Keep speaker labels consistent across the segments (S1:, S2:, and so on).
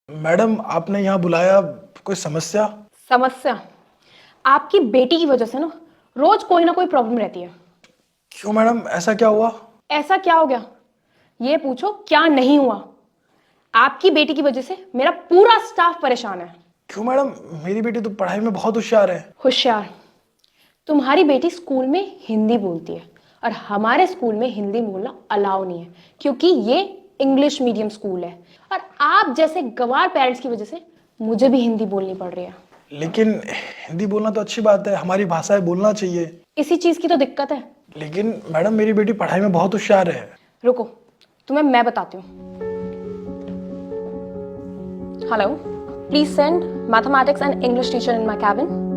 S1: Madam आपने यहाँ बुलाया, कोई समस्या?
S2: समस्या? आपकी बेटी की वजह से ना रोज कोई ना कोई प्रॉब्लम रहती है।
S1: क्यों मैडम, ऐसा क्या हुआ?
S2: ऐसा क्या हो गया ये पूछो, क्या नहीं हुआ। आपकी बेटी की वजह से मेरा पूरा स्टाफ परेशान है।
S1: क्यों मैडम, मेरी बेटी तो पढ़ाई में बहुत होशियार है।
S2: होशियार? तुम्हारी बेटी स्कूल में हिंदी बोलती है और हमारे स्कूल में हिंदी बोलना अलाउ नहीं है क्योंकि ये इंग्लिश मीडियम स्कूल है। और आप जैसे गंवार पेरेंट्स की वजह से मुझे भी हिंदी बोलनी पड़ रही है।
S1: लेकिन हिंदी बोलना तो अच्छी बात है, हमारी भाषा है, बोलना चाहिए।
S2: इसी चीज की तो दिक्कत है।
S1: लेकिन मैडम मेरी बेटी पढ़ाई में बहुत होशियार है।
S2: रुको, तुम्हें मैं बताती हूँ। Hello, please send mathematics and English teacher in my cabin.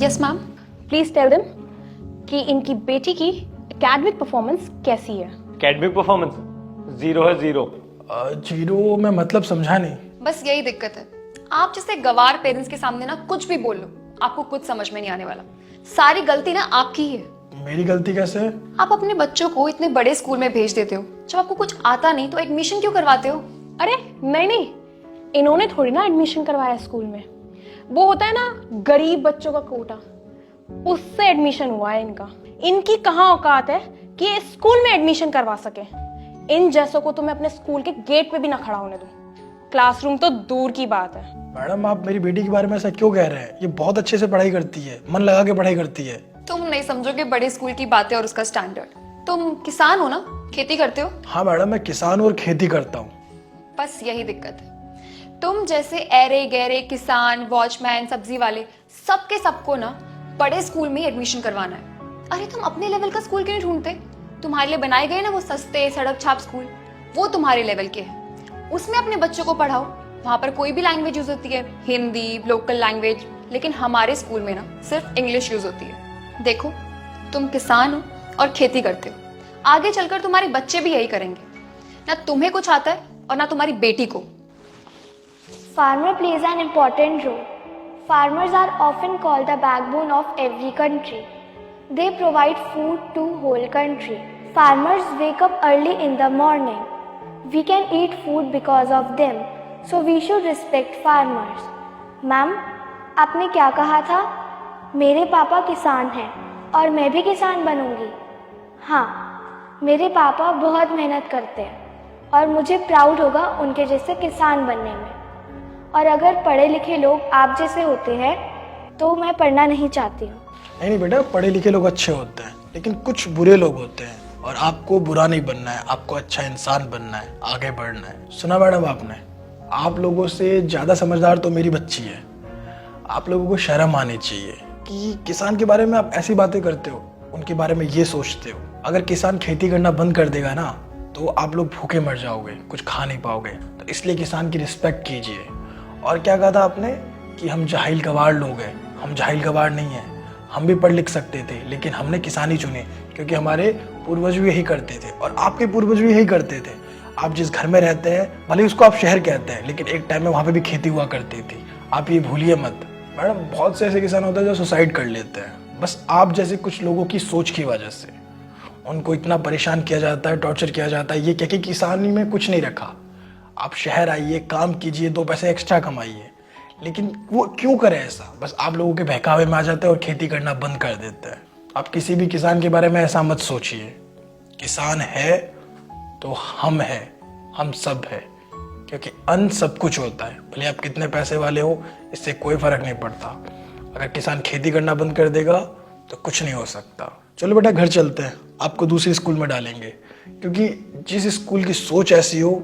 S3: Yes ma'am.
S2: Please tell them कि इनकी बेटी की एकेडमिक परफॉर्मेंस कैसी है।
S4: एकेडमिक परफॉर्मेंस 0 है 0।
S1: जीरो में मतलब समझा नहीं।
S3: बस यही दिक्कत है, आप जैसे गवार पेरेंट्स के सामने ना कुछ भी बोल लो, आपको कुछ समझ में नहीं आने वाला। सारी गलती ना आपकी ही है।
S1: मेरी गलती कैसे?
S3: आप अपने बच्चों को इतने बड़े स्कूल में भेज देते हो, जब आपको कुछ आता नहीं तो एडमिशन क्यों करवाते हो?
S2: अरे नहीं नहीं, इन्होंने थोड़ी ना एडमिशन करवाया स्कूल में। वो होता है ना गरीब बच्चों का कोटा, उससे एडमिशन हुआ है इनका। इनकी कहाँ औकात है कि ये स्कूल में एडमिशन करवा सके। इन जैसों को तो मैं अपने स्कूल के गेट पे भी ना खड़ा होने दूं, क्लासरूम तो दूर की बात है।
S1: मैडम आप मेरी बेटी के बारे में ऐसा क्यों कह रहे हैं? ये बहुत अच्छे से पढ़ाई करती है, मन लगा के पढ़ाई करती है।
S3: तुम नहीं समझोगे बड़े स्कूल की बातें और उसका स्टैंडर्ड। तुम किसान हो ना, खेती करते हो।
S1: हाँ मैडम, मैं किसान और खेती करता हूँ।
S3: बस यही दिक्कत है, तुम जैसे ऐरे गहरे किसान, वॉचमैन, सब्जी वाले सबके सबको ना बड़े स्कूल में ही एडमिशन करवाना है। अरे तुम अपने लेवल का स्कूल क्यों नहीं ढूंढते? तुम्हारे लिए बनाए गए ना वो सस्ते सड़क छाप स्कूल, वो तुम्हारे लेवल के हैं। उसमें अपने बच्चों को पढ़ाओ। वहां पर कोई भी लैंग्वेज यूज होती है, हिंदी, लोकल लैंग्वेज, लेकिन हमारे स्कूल में ना सिर्फ इंग्लिश यूज होती है। देखो, तुम किसान हो और खेती करते हो, आगे चलकर तुम्हारे बच्चे भी यही करेंगे। ना तुम्हें कुछ आता है और ना तुम्हारी बेटी को।
S5: Farmer plays an important role. Farmers are often called the backbone of every country. They provide food to whole country. Farmers wake up early in the morning. We can eat food because of them. So we should respect farmers. Ma'am, आपने क्या कहा था? मेरे पापा किसान हैं और मैं भी किसान बनूंगी। हाँ, मेरे पापा बहुत मेहनत करते हैं और मुझे प्राउड होगा उनके जैसे किसान बनने में। और अगर पढ़े लिखे लोग आप जैसे होते हैं तो मैं पढ़ना नहीं चाहती हूँ।
S1: नहीं बेटा, पढ़े लिखे लोग अच्छे होते हैं, लेकिन कुछ बुरे लोग होते हैं और आपको बुरा नहीं बनना है, आपको अच्छा इंसान बनना है, आगे बढ़ना है। सुना मैडम आपने? आप लोगों से ज़्यादा समझदार तो मेरी बच्ची है। आप लोगों को शर्म आनी चाहिए कि किसान के बारे में आप ऐसी बातें करते हो, उनके बारे में ये सोचते हो। अगर किसान खेती करना बंद कर देगा ना तो आप लोग भूखे मर जाओगे, कुछ खा नहीं पाओगे। तो इसलिए किसान की रिस्पेक्ट कीजिए। और क्या कहा था आपने कि हम जाहिल गवार लोग हैं? हम जाहिल गवार नहीं हैं, हम भी पढ़ लिख सकते थे, लेकिन हमने किसानी चुनी क्योंकि हमारे पूर्वज भी यही करते थे और आपके पूर्वज भी यही करते थे। आप जिस घर में रहते हैं, भले उसको आप शहर कहते हैं, लेकिन एक टाइम में वहाँ पे भी खेती हुआ करती थी। आप ये भूलिए मत। मैडम बहुत से ऐसे किसान होते हैं जो सुसाइड कर लेते हैं, बस आप जैसे कुछ लोगों की सोच की वजह से। उनको इतना परेशान किया जाता है, टॉर्चर किया जाता है, ये क्या कि किसानी में कुछ नहीं रखा। आप शहर आइए, काम कीजिए, 2 पैसे एक्स्ट्रा कमाइए। लेकिन वो क्यों करे ऐसा? बस आप लोगों के बहकावे में आ जाते हैं और खेती करना बंद कर देते हैं। आप किसी भी किसान के बारे में ऐसा मत सोचिए। किसान है तो हम हैं, हम सब है, क्योंकि अन्न सब कुछ होता है। भले आप कितने पैसे वाले हो, इससे कोई फर्क नहीं पड़ता। अगर किसान खेती करना बंद कर देगा तो कुछ नहीं हो सकता। चलो बेटा घर चलते हैं, आपको दूसरे स्कूल में डालेंगे, क्योंकि जिस स्कूल की सोच ऐसी हो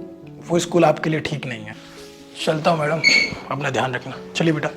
S1: वो स्कूल आपके लिए ठीक नहीं है। चलता हूँ मैडम, अपना ध्यान रखना। चलिए बेटा।